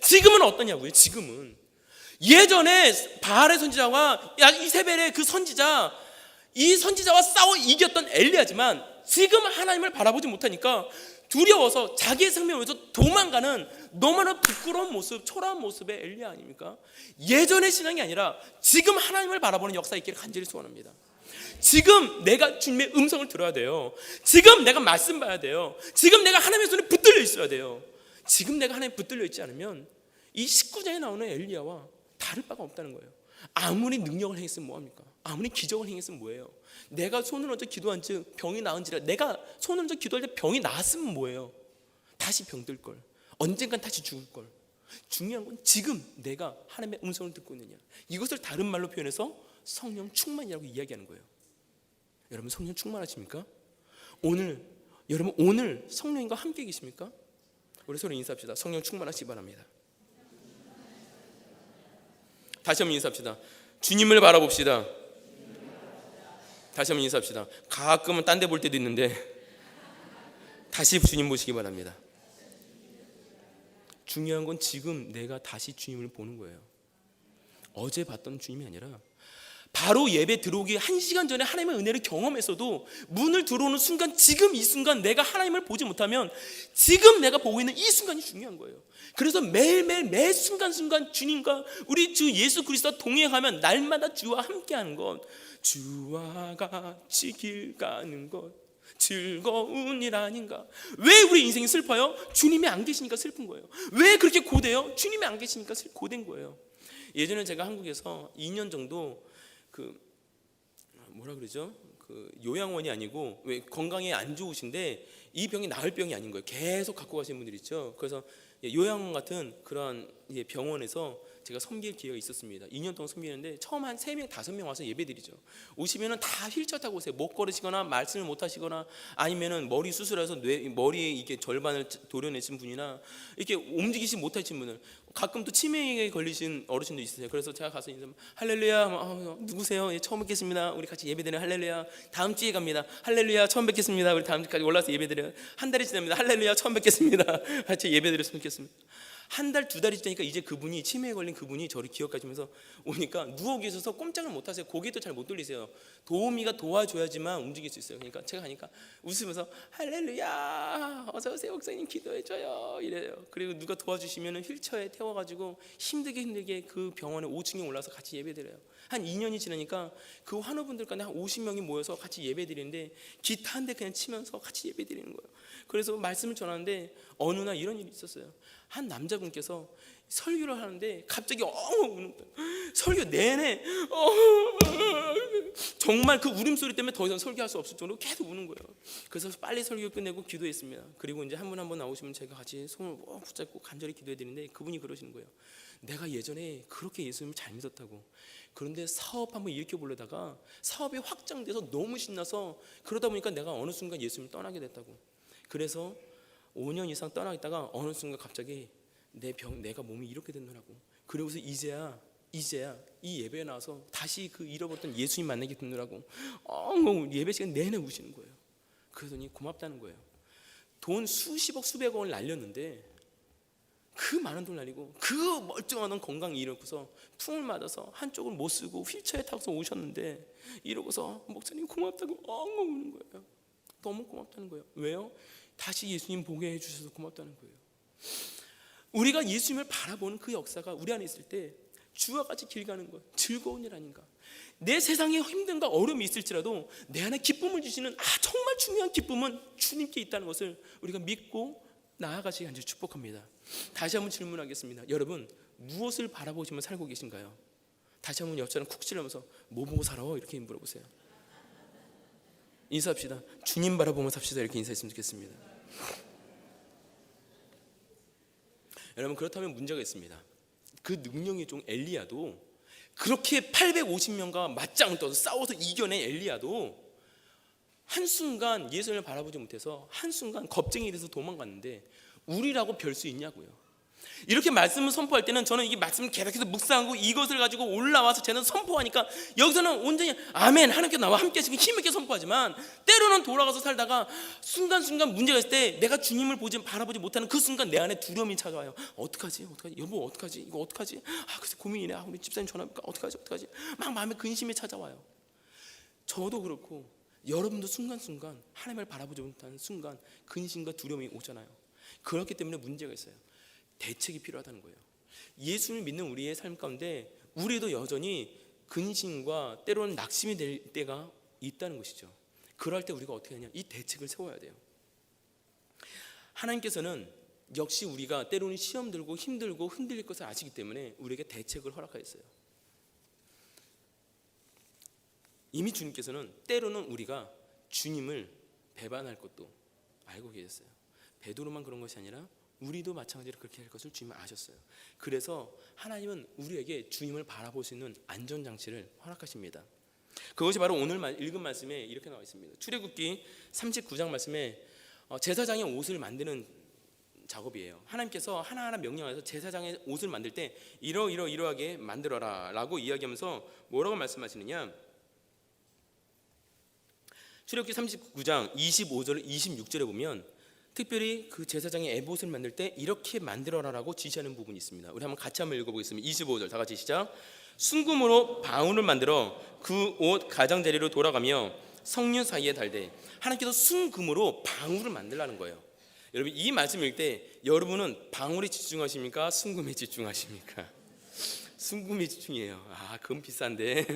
지금은 어떠냐고요? 지금은 예전에 바알의 선지자와 이세벨의 그 선지자, 이 선지자와 싸워 이겼던 엘리야지만 지금 하나님을 바라보지 못하니까 두려워서 자기의 생명을 위해서 도망가는 너무나 부끄러운 모습, 초라한 모습의 엘리야 아닙니까? 예전의 신앙이 아니라 지금 하나님을 바라보는 역사 있기를 간절히 소원합니다. 지금 내가 주님의 음성을 들어야 돼요. 지금 내가 말씀 봐야 돼요. 지금 내가 하나님의 손에 붙들려 있어야 돼요. 지금 내가 하나님에 붙들려 있지 않으면 이 19장에 나오는 엘리야와 다를 바가 없다는 거예요. 아무리 능력을 행했으면 뭐합니까? 아무리 기적을 행했으면 뭐예요? 내가 손을 얹어 기도한 즉 병이 나은지라, 내가 손을 얹어 기도할 때 병이 나았으면 뭐예요? 다시 병들 걸, 언젠간 다시 죽을 걸. 중요한 건 지금 내가 하나님의 음성을 듣고 있느냐. 이것을 다른 말로 표현해서 성령 충만이라고 이야기하는 거예요. 여러분 성령 충만하십니까? 여러분 오늘 성령님과 함께 계십니까? 우리 서로 인사합시다. 성령 충만하시기 바랍니다. 다시 한번 인사합시다. 주님을 바라봅시다. 다시 한번 인사합시다. 가끔은 딴 데 볼 때도 있는데 다시 주님 보시기 바랍니다. 중요한 건 지금 내가 다시 주님을 보는 거예요. 어제 봤던 주님이 아니라 바로 예배 들어오기 1시간 전에 하나님의 은혜를 경험했어도 문을 들어오는 순간, 지금 이 순간 내가 하나님을 보지 못하면 지금 내가 보고 있는 이 순간이 중요한 거예요. 그래서 매일매일 매 순간순간 주님과 우리 주 예수 그리스도와 동행하면 날마다 주와 함께하는 것, 주와 같이 길 가는 것 즐거운 일 아닌가. 왜 우리 인생이 슬퍼요? 주님이 안 계시니까 슬픈 거예요. 왜 그렇게 고돼요? 주님이 안 계시니까 고된 거예요. 예전에 제가 한국에서 2년 정도 요양원이 아니고, 왜 건강에 안 좋으신데 이 병이 나을 병이 아닌 거예요. 계속 갖고 가시는 분들 있죠. 그래서 요양원 같은 그런 병원에서 제가 섬길 기회가 있었습니다. 2년 동안 섬기는데 처음 한 3명, 5명 와서 예배드리죠. 오시면은 다 휠체어 타고 오세요. 못 걸으시거나 말씀을 못 하시거나 아니면은 머리 수술해서 머리에 이게 절반을 도려내신 분이나 이렇게 움직이지 못하신 분들, 가끔 또 치매에 걸리신 어르신도 있으세요. 그래서 제가 가서 인사, 할렐루야, 누구세요? 예, 처음 뵙겠습니다. 우리 같이 예배드려요. 할렐루야. 다음 주에 갑니다. 할렐루야, 처음 뵙겠습니다. 우리 다음 주까지 올라서 예배드려요. 한 달이 지납니다. 할렐루야, 처음 뵙겠습니다. 같이 예배드렸으면 좋겠습니다. 한 달, 두 달이 지나니까 이제 그분이 치매에 걸린 그분이 저를 기억하시면서 오니까 누워 계셔서 꼼짝을 못 하세요. 고개도 잘 못 돌리세요. 도우미가 도와줘야지만 움직일 수 있어요. 그러니까 제가 가니까 웃으면서 할렐루야 어서 오세요 목사님 기도해줘요 이래요. 그리고 누가 도와주시면 휠체어에 태워가지고 힘들게 그 병원에 5층에 올라서 같이 예배드려요. 한 2년이 지나니까 그 환우분들 간에 한 50명이 모여서 같이 예배드리는데 기타 한 대 그냥 치면서 같이 예배드리는 거예요. 그래서 말씀을 전하는데 어느 날 이런 일이 있었어요. 한 남자분께서 설교를 하는데 갑자기 엉엉 우는 거예요. 설교 내내 정말 그 울음소리 때문에 더 이상 설교할 수 없을 정도로 계속 우는 거예요. 그래서 빨리 설교 끝내고 기도했습니다. 그리고 이제 한 분 한 분 나오시면 제가 같이 손을 붙잡고 간절히 기도해드리는데 그분이 그러시는 거예요. 내가 예전에 그렇게 예수님을 잘 믿었다고. 그런데 사업 한번 일으켜 보려다가 사업이 확장돼서 너무 신나서 그러다 보니까 내가 어느 순간 예수님을 떠나게 됐다고. 그래서 5년 이상 떠나 있다가 어느 순간 갑자기 내가 몸이 이렇게 됐노라고. 그러고서 이제야 이 예배에 나와서 다시 그 잃어버렸던 예수님 만나게 됐노라고 예배 시간 내내 우시는 거예요. 그러더니 고맙다는 거예요. 돈 수십억 수백억 원을 날렸는데 그 많은 돈 날리고 그 멀쩡한 건강 잃고서 풍을 맞아서 한쪽을 못 쓰고 휠체어에 타고서 오셨는데 이러고서 목사님 고맙다고 엉엉 우는 거예요. 너무 고맙다는 거예요. 왜요? 다시 예수님 보게 해주셔서 고맙다는 거예요. 우리가 예수님을 바라보는 그 역사가 우리 안에 있을 때 주와 같이 길 가는 것 즐거운 일 아닌가. 내 세상에 힘든가 어려움이 있을지라도 내 안에 기쁨을 주시는 정말 중요한 기쁨은 주님께 있다는 것을 우리가 믿고 나아가시기 간절히 축복합니다. 다시 한번 질문하겠습니다. 여러분 무엇을 바라보시며 살고 계신가요? 다시 한번 옆사람 쿡 찔러면서 뭐 보고 살아? 이렇게 물어보세요. 인사합시다. 주님 바라보며 삽시다. 이렇게 인사했으면 좋겠습니다. 여러분 그렇다면 문제가 있습니다. 그 능력이 좀 엘리야도 그렇게 850명과 맞짱을 떠서 싸워서 이겨낸 엘리야도 한순간 예수님을 바라보지 못해서 한순간 겁쟁이 돼서 도망갔는데 우리라고 별 수 있냐고요. 이렇게 말씀을 선포할 때는 저는 이 말씀을 계속해서 묵상하고 이것을 가지고 올라와서 쟤는 선포하니까 여기서는 온전히 아멘 하나님께 나와 함께 지금 힘있게 선포하지만 때로는 돌아가서 살다가 순간순간 문제가 있을 때 내가 주님을 바라보지 못하는 그 순간 내 안에 두려움이 찾아와요. 어떡하지 여보 어떡하지 이거 어떡하지 글쎄 고민이네 우리 집사님 전화할까 어떡하지 막 마음에 근심이 찾아와요. 저도 그렇고 여러분도 순간순간 하나님을 바라보지 못하는 순간 근심과 두려움이 오잖아요. 그렇기 때문에 문제가 있어요. 대책이 필요하다는 거예요. 예수를 믿는 우리의 삶 가운데 우리도 여전히 근심과 때로는 낙심이 될 때가 있다는 것이죠. 그럴 때 우리가 어떻게 하냐? 이 대책을 세워야 돼요. 하나님께서는 역시 우리가 때로는 시험 들고 힘들고 흔들릴 것을 아시기 때문에 우리에게 대책을 허락하셨어요. 이미 주님께서는 때로는 우리가 주님을 배반할 것도 알고 계셨어요. 베드로만 그런 것이 아니라 우리도 마찬가지로 그렇게 할 것을 주님은 아셨어요. 그래서 하나님은 우리에게 주님을 바라볼 수 있는 안전장치를 허락하십니다. 그것이 바로 오늘 읽은 말씀에 이렇게 나와 있습니다. 출애굽기 39장 말씀에 제사장의 옷을 만드는 작업이에요. 하나님께서 하나하나 명령하셔서 제사장의 옷을 만들 때 이러하게 만들어라 라고 이야기하면서 뭐라고 말씀하시느냐. 출애굽기 39장 25절 26절에 보면 특별히 그 제사장의 에봇을 만들 때 이렇게 만들어라라고 지시하는 부분이 있습니다. 우리 한번 같이 한번 읽어보겠습니다. 25절 다 같이 시작. 순금으로 방울을 만들어 그 옷 가장자리로 돌아가며 성류 사이에 달되. 하나님께서 순금으로 방울을 만들라는 거예요. 여러분 이 말씀 읽을 때 여러분은 방울에 집중하십니까? 순금에 집중하십니까? 순금에 집중이에요. 그건 비싼데.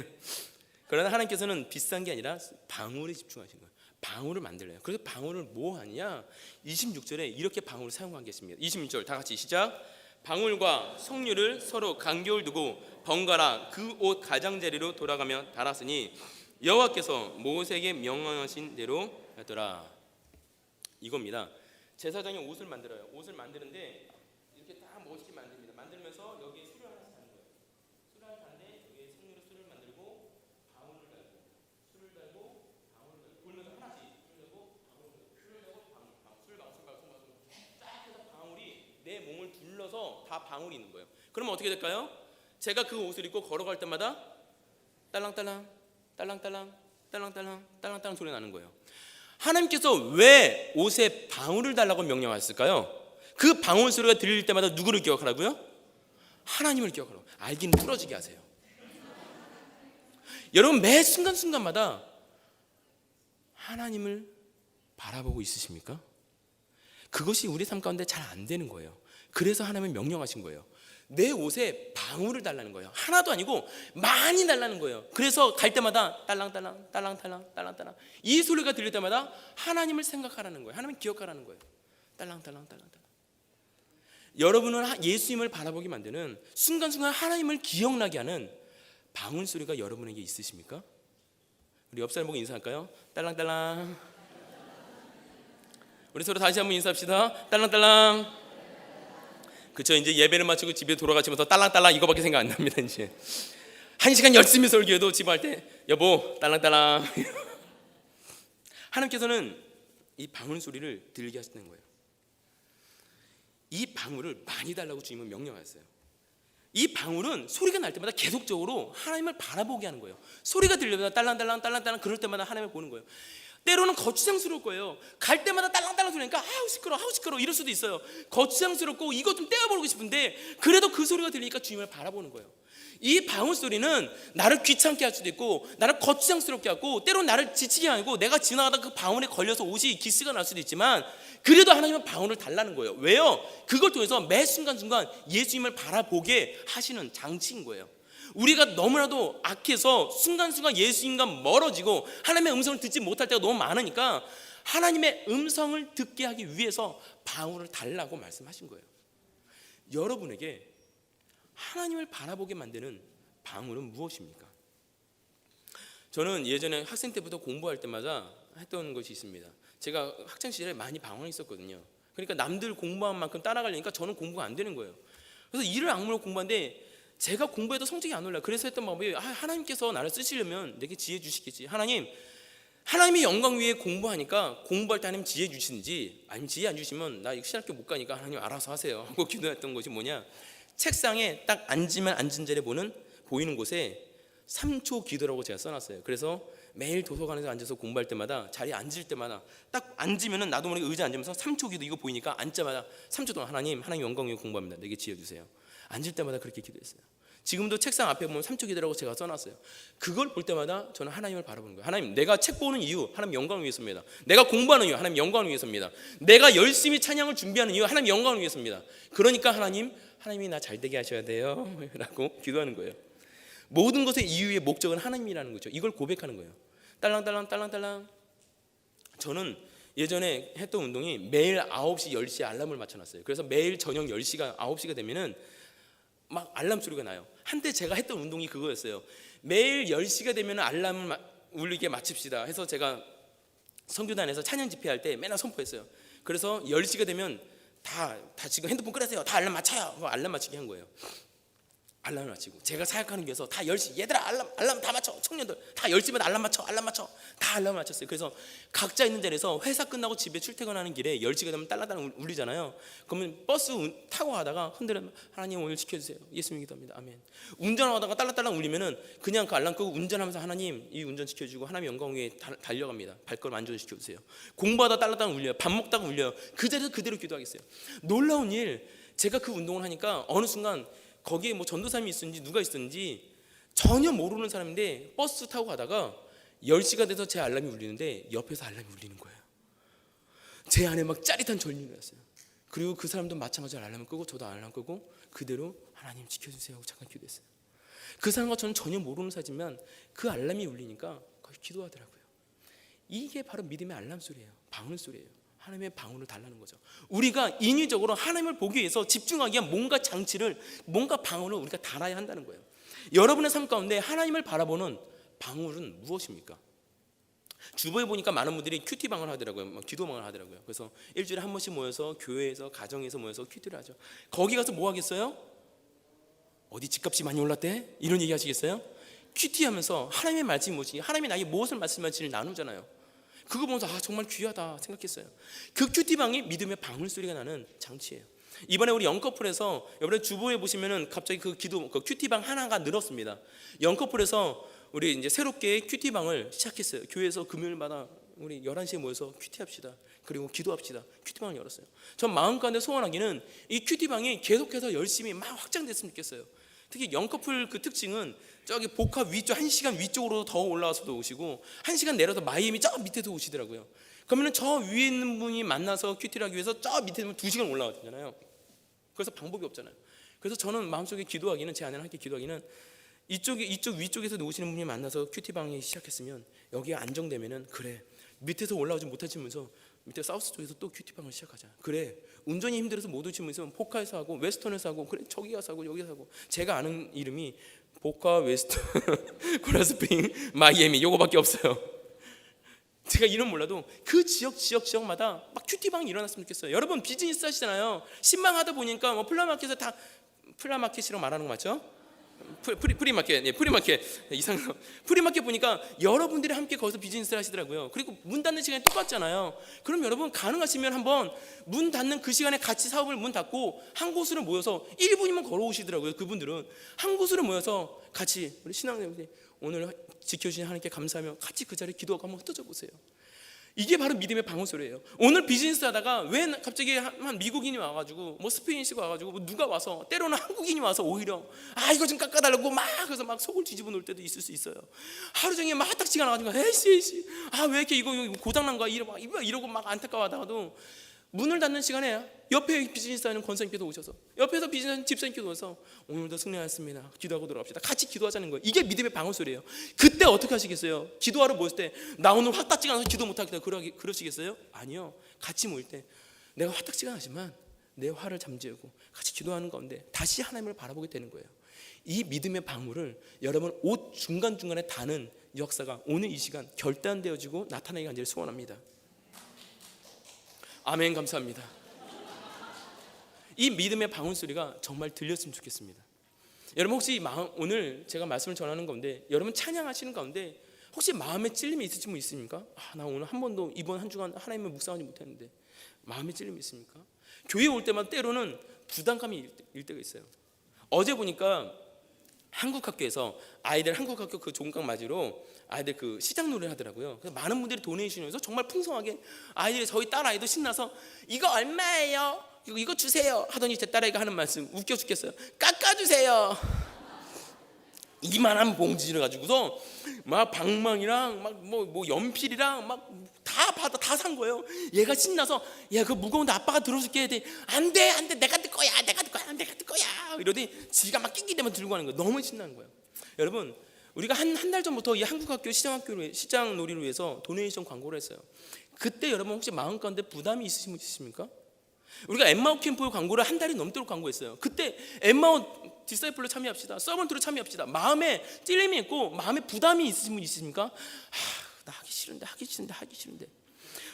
그러나 하나님께서는 비싼 게 아니라 방울에 집중하신 거예요. 방울을 만들래요. 그래서 방울을 뭐 하냐? 26절에 이렇게 방울을 사용한 게 있습니다. 26절 다 같이 시작. 방울과 석류를 서로 간격을 두고 번갈아 그 옷 가장자리로 돌아가며 달았으니 여호와께서 모세에게 명령하신 대로 하더라. 이겁니다. 제사장이 옷을 만들어요. 옷을 만드는데 이렇게 딱 멋있게 만듭니다. 만들면서 여기에 수를 하나씩 다는 거예요. 수를 하나 다는데 여기에 석류로 수를 만들고 방울을 달고 수를 달고 방울을 달고 돌면서 하나씩 수를 달고 방울을 달고 수를 달고 방울 쫙 해서 방울이 내 몸을 둘러서 다 방울이 있는 거예요. 그러면 어떻게 될까요? 제가 그 옷을 입고 걸어갈 때마다 딸랑딸랑 딸랑딸랑 딸랑딸랑 딸랑딸랑 소리 나는 거예요. 하나님께서 왜 옷에 방울을 달라고 명령하셨을까요? 그 방울 소리가 들릴 때마다 누구를 기억하라고요? 하나님을 기억하라고. 알기는 부러지게 하세요. 여러분 매 순간순간마다 하나님을 바라보고 있으십니까? 그것이 우리 삶 가운데 잘 안 되는 거예요. 그래서 하나님은 명령하신 거예요. 내 옷에 방울을 달라는 거예요. 하나도 아니고 많이 달라는 거예요. 그래서 갈 때마다 딸랑딸랑 딸랑딸랑 딸랑딸랑 이 소리가 들릴 때마다 하나님을 생각하라는 거예요. 하나님을 기억하라는 거예요. 딸랑딸랑 딸랑딸랑. 여러분은 예수님을 바라보게 만드는 순간순간 하나님을 기억나게 하는 방울 소리가 여러분에게 있으십니까? 우리 옆 사람 보고 인사할까요? 딸랑딸랑. 우리 서로 다시 한번 인사합시다. 딸랑딸랑. 그쵸, 이제 예배를 마치고 집에 돌아가시면서 딸랑딸랑 이거밖에 생각 안 납니다. 이제 1시간 열심히 설교해도 집 할 때 여보 딸랑딸랑. 하나님께서는 이 방울 소리를 들리게 하시는 거예요. 이 방울을 많이 달라고 주님은 명령하셨어요. 이 방울은 소리가 날 때마다 계속적으로 하나님을 바라보게 하는 거예요. 소리가 들려면 딸랑딸랑 딸랑딸랑 그럴 때마다 하나님을 보는 거예요. 때로는 거추장스러울 거예요. 갈 때마다 딸랑딸랑 소리니까 아우 시끄러워 이럴 수도 있어요. 거추장스럽고 이것 좀 떼어버리고 싶은데 그래도 그 소리가 들리니까 주님을 바라보는 거예요. 이 방울 소리는 나를 귀찮게 할 수도 있고 나를 거추장스럽게 하고 때로는 나를 지치게 하고 내가 지나가다 그 방울에 걸려서 옷이 기스가 날 수도 있지만 그래도 하나님은 방울을 달라는 거예요. 왜요? 그걸 통해서 매 순간순간 예수님을 바라보게 하시는 장치인 거예요. 우리가 너무나도 악해서 순간순간 예수님과 멀어지고 하나님의 음성을 듣지 못할 때가 너무 많으니까 하나님의 음성을 듣게 하기 위해서 방울을 달라고 말씀하신 거예요. 여러분에게 하나님을 바라보게 만드는 방울은 무엇입니까? 저는 예전에 학생 때부터 공부할 때마다 했던 것이 있습니다. 제가 학창시절에 많이 방황했었거든요. 그러니까 남들 공부한 만큼 따라가려니까 저는 공부가 안 되는 거예요. 그래서 이를 악물고 공부하는데 제가 공부해도 성적이 안 올라요. 그래서 했던 방법이 하나님께서 나를 쓰시려면 내게 지혜 주시겠지. 하나님의 영광 위에 공부하니까 공부할 때 하나님 지혜 주시는지 아니면 지혜 안 주시면 나 신학교 못 가니까 하나님 알아서 하세요 하고 기도했던 것이 뭐냐, 책상에 딱 앉으면 앉은 자리에 보이는 곳에 3초 기도라고 제가 써놨어요. 그래서 매일 도서관에서 앉아서 공부할 때마다 자리에 앉을 때마다 딱 앉으면은 나도 모르게 의자에 앉으면서 3초 기도 이거 보이니까 앉자마자 3초 동안 하나님 영광 위에 공부합니다. 내게 지혜 주세요. 앉을 때마다 그렇게 기도했어요. 지금도 책상 앞에 보면 3초 기도라고 제가 써놨어요. 그걸 볼 때마다 저는 하나님을 바라보는 거예요. 하나님, 내가 책 보는 이유 하나님 영광을 위해서입니다. 내가 공부하는 이유 하나님 영광을 위해서입니다. 내가 열심히 찬양을 준비하는 이유 하나님 영광을 위해서입니다. 그러니까 하나님이 나 잘되게 하셔야 돼요 라고 기도하는 거예요. 모든 것의 이유의 목적은 하나님이라는 거죠. 이걸 고백하는 거예요. 딸랑딸랑 딸랑딸랑. 저는 예전에 했던 운동이 매일 9시 10시에 알람을 맞춰놨어요. 그래서 매일 저녁 10시가 9시가 되면은 막 알람 소리가 나요. 한때 제가 했던 운동이 그거였어요. 매일 10시가 되면 알람을 울리게 맞춥시다 해서 제가 선교단에서 찬양 집회할 때 맨날 선포했어요. 그래서 10시가 되면 다 지금 핸드폰 끄라세요. 다 알람 맞춰요. 알람 맞추게 한 거예요. 알람을 맞추고 제가 사역하는 교회에서 다 10시 얘들아 알람 다 맞춰. 청년들 다 10시마다 알람 맞춰. 다 알람 맞췄어요. 그래서 각자 있는 자리에서 회사 끝나고 집에 출퇴근하는 길에 10시가 되면 딸랑딸랑 울리잖아요. 그러면 버스 타고 가다가 흔들면 하나님 오늘 지켜주세요. 예수님 기도합니다. 아멘. 운전하다가 딸랑딸랑 울리면은 그냥 그 알람 끄고 운전하면서 하나님 이 운전 지켜주고 하나님 영광 위에 달려갑니다. 발걸음 안전시켜주세요. 공부하다 딸랑딸랑 울려요. 밥 먹다가 울려요. 그 자리에서 그대로 기도하겠어요. 놀라운 일, 제가 그 운동을 하니까 어느 순간 거기에 뭐 전도사님이 있었는지 누가 있었는지 전혀 모르는 사람인데 버스 타고 가다가 10시가 돼서 제 알람이 울리는데 옆에서 알람이 울리는 거예요. 제 안에 막 짜릿한 전율이 왔어요. 그리고 그 사람도 마찬가지로 알람을 끄고 저도 알람 끄고 그대로 하나님 지켜주세요 하고 잠깐 기도했어요. 그 사람과 저는 전혀 모르는 사지만 그 알람이 울리니까 거기 기도하더라고요. 이게 바로 믿음의 알람 소리예요. 방울 소리예요. 하나님의 방울을 달라는 거죠. 우리가 인위적으로 하나님을 보기 위해서 집중하기 위한 뭔가 방울을 우리가 달아야 한다는 거예요. 여러분의 삶 가운데 하나님을 바라보는 방울은 무엇입니까? 주보에 보니까 많은 분들이 큐티방을 하더라고요. 기도방을 하더라고요. 그래서 일주일에 한 번씩 모여서 교회에서 가정에서 모여서 큐티를 하죠. 거기 가서 뭐 하겠어요? 어디 집값이 많이 올랐대? 이런 얘기 하시겠어요? 큐티하면서 하나님의 말씀이 무엇이, 하나님이 나에게 무엇을 말씀하시는지 나누잖아요. 그거 보면서 정말 귀하다 생각했어요. 그 큐티방이 믿음의 방울 소리가 나는 장치예요. 이번에 우리 영커플에서 이번에 주보에 보시면은 갑자기 그 큐티방 하나가 늘었습니다. 영커플에서 우리 이제 새롭게 큐티방을 시작했어요. 교회에서 금요일마다 우리 11시에 모여서 큐티합시다. 그리고 기도합시다. 큐티방을 열었어요. 전 마음 가운데 소원하기는 이 큐티방이 계속해서 열심히 막 확장됐으면 좋겠어요. 특히 영커플 그 특징은 저기 복합 위쪽 1시간 위쪽으로 더 올라와서도 오시고 1시간 내려서 마이애미 저 밑에도 오시더라고요. 그러면 저 위에 있는 분이 만나서 큐티를 하기 위해서 저 밑에 있으면 2시간 올라가야 되잖아요. 그래서 방법이 없잖아요. 그래서 저는 마음속에 기도하기는, 제 아내랑 함께 기도하기는, 이쪽 위쪽에서 오시는 분이 만나서 큐티방이 시작했으면 여기가 안정되면은, 그래 밑에서 올라오지 못하시면서 밑에 사우스 쪽에서 또 큐티방을 시작하자. 그래 운전이 힘들어서 못 오시면서 포카에서 하고 웨스턴에서 하고, 그래 저기 가서 하고 여기 가서 하고. 제가 아는 이름이 포카, 웨스턴, 코랄스프링, 마이애미 요거밖에 없어요. 제가 이름 몰라도 그 지역마다 막 큐티방이 일어났으면 좋겠어요. 여러분 비즈니스 하시잖아요. 신방하다 보니까 뭐 플라마켓에서 다, 플라마켓이라고 말하는 거 맞죠? 프리마켓, 예, 프리마켓 이상한 프리마켓 보니까 여러분들이 함께 거기서 비즈니스를 하시더라고요. 그리고 문 닫는 시간이 똑같잖아요. 그럼 여러분 가능하시면 한번 문 닫는 그 시간에 같이 사업을 문 닫고 한 곳으로 모여서 1분이면 걸어오시더라고요. 그분들은 한 곳으로 모여서 같이 우리 신앙님들 오늘 지켜주신 하나님께 감사하며 같이 그 자리에 기도하고 한번 흩어져 보세요. 이게 바로 믿음의 방울소리예요. 오늘 비즈니스 하다가 왜 갑자기 한 미국인이 와가지고 뭐 스페인식 와가지고 뭐 누가 와서, 때로는 한국인이 와서 오히려 이거 좀 깎아달라고 막 그래서 막 속을 뒤집어 놓을 때도 있을 수 있어요. 하루 종일 막 화딱지가 나가지고 에이씨 왜 이렇게 이거 고장난 거야 이러고 막 안타까워하다가도 문을 닫는 시간에 옆에 비즈니스 하는 권사님께서 오셔서, 옆에서 비즈니스 집사님께서 오셔서 오늘도 승리하였습니다. 기도하고 돌아갑시다. 같이 기도하자는 거예요. 이게 믿음의 방울소리예요. 그때 어떻게 하시겠어요? 기도하러 모였을 때 나 오늘 화딱지가 나서 기도 못하겠다 그러시겠어요? 아니요. 같이 모일 때 내가 화딱지가 나지만 내 화를 잠재우고 같이 기도하는 가운데 다시 하나님을 바라보게 되는 거예요. 이 믿음의 방울을 여러분 옷 중간중간에 다는 역사가 오늘 이 시간 결단되어지고 나타나기를 간절히 소원합니다. 아멘. 감사합니다. 이 믿음의 방울소리가 정말 들렸으면 좋겠습니다. 여러분 혹시 오늘 제가 말씀을 전하는 가운데, 여러분 찬양하시는 가운데 혹시 마음에 찔림이 있으신 분 있습니까? 나 오늘 한 번도 이번 한 주간 하나님을 묵상하지 못했는데 마음에 찔림이 있습니까? 교회 올 때마다 때로는 부담감이 일 때가 있어요. 어제 보니까 한국학교에서 아이들 한국학교 그 종강 맞이로 아이들 그 시장놀이를 하더라고요. 그래서 많은 분들이 도네이션해서 정말 풍성하게 아이들이, 저희 딸 아이도 신나서 이거 얼마예요? 이거 주세요 하더니 제 딸아이가 하는 말씀 웃겨 죽겠어요. 깎아주세요. 이만한 봉지를 가지고서 막 방망이랑 막 뭐 연필이랑 막 다 산 거예요. 얘가 신나서 야 그거 무거운데 아빠가 들어줄게. 안돼 내가 들 거야 이러더니 지가 막 낑기대면 들고 가는 거예요. 너무 신나는 거예요. 여러분 우리가 한 달 전부터 이 한국학교 시장놀이를 위해서 도네이션 광고를 했어요. 그때 여러분 혹시 마음 가운데 부담이 있으신 분 있으십니까? 우리가 엠마오 캠프 광고를 한 달이 넘도록 광고했어요. 그때 엠마오 디사이플로 참여합시다, 서번트로 참여합시다. 마음에 찔림이 있고 마음에 부담이 있으신 분 있으십니까? 나 하기 싫은데.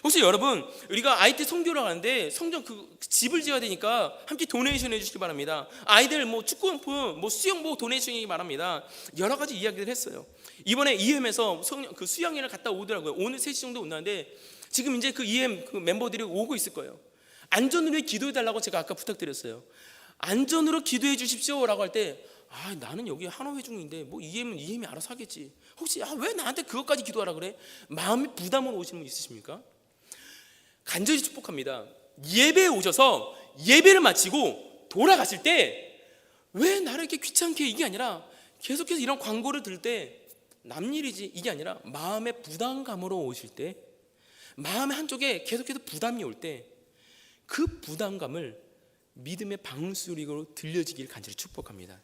혹시 여러분 우리가 IT 성교를 가는데 성전 그 집을 지어야 되니까 함께 도네이션 해주시기 바랍니다. 아이들 뭐 축구용품, 뭐 수영복 도네이션이기 바랍니다. 여러 가지 이야기를 했어요. 이번에 EM에서 그 수영회를 갔다 오더라고요. 오늘 3시 정도 온다는데 지금 이제 그 EM 그 멤버들이 오고 있을 거예요. 안전을 위해 기도해 달라고 제가 아까 부탁드렸어요. 안전으로 기도해 주십시오라고 할 때 나는 여기 한화회 중인데 뭐 EM이 알아서 하겠지. 혹시 왜 나한테 그것까지 기도하라 그래? 마음의 부담으로 오시는 분 있으십니까? 간절히 축복합니다. 예배에 오셔서 예배를 마치고 돌아가실 때 왜 나를 이렇게 귀찮게, 이게 아니라 계속해서 이런 광고를 들을 때 남일이지 이게 아니라 마음의 부담감으로 오실 때, 마음의 한쪽에 계속해서 부담이 올 때 그 부담감을 믿음의 방울소리로 들려지길 간절히 축복합니다.